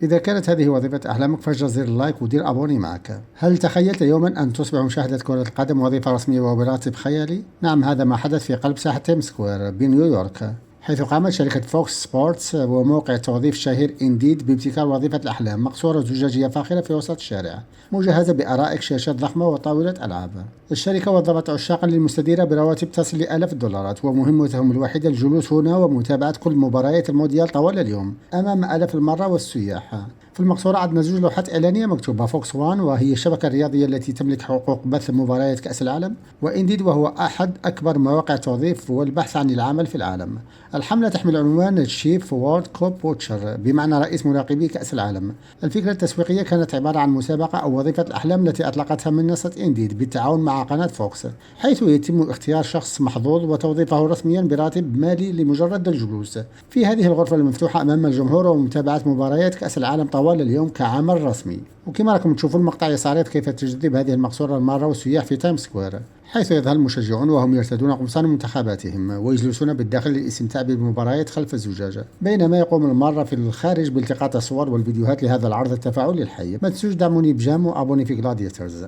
إذا كانت هذه وظيفة أحلامك فاجر زر اللايك ودير أبوني معك. هل تخيلت يوما أن تصبح مشاهدة كرة القدم وظيفة رسمية وبراتب خيالي؟ نعم، هذا ما حدث في قلب ساحة تيم سكوير بنيويورك، حيث قامت شركة فوكس سبورتس وموقع التوظيف الشهير إنديد بابتكار وظيفة الأحلام، مقصورة زجاجية فاخرة في وسط الشارع مجهزة بأرائك، شاشات ضخمة وطاولة ألعاب. الشركة وظفت عشاقا للمستديرة برواتب تصل لآلاف الدولارات، ومهمتهم الوحيدة الجلوس هنا ومتابعة كل مباريات المونديال طوال اليوم أمام آلاف المرة والسياح. في المقصورة عندنا زوج لوحات إعلانية مكتوبة فوكس وان، وهي الشبكة الرياضية التي تملك حقوق بث مباريات كأس العالم، وإنديد وهو أحد أكبر مواقع التوظيف والبحث عن العمل في العالم. الحملة تحمل عنوان تشيف وورد كوب ووتشر، بمعنى رئيس مراقبي كأس العالم. الفكرة التسويقية كانت عبارة عن مسابقة أو وظيفة الأحلام التي أطلقتها منصة إنديد بالتعاون مع قناة فوكس، حيث يتم اختيار شخص محظوظ وتوظيفه رسميا براتب مالي لمجرد الجلوس في هذه الغرفة المفتوحة أمام الجمهور ومتابعة مباريات كأس العالم طوال اليوم كعمل رسمي. وكما راكم تشوفون المقطع يساريت كيف تجذب هذه المقصورة المارة والسياح في تايم سكوير، حيث يظهر المشجعون وهم يرتدون قمصان منتخباتهم ويجلسون بالداخل للاستمتاع بالمباريات خلف الزجاجة، بينما يقوم المارة في الخارج بالتقاط الصور والفيديوهات لهذا العرض التفاعلي الحي. ما تنسوش دعموني بجام وابوني في جلاديترز.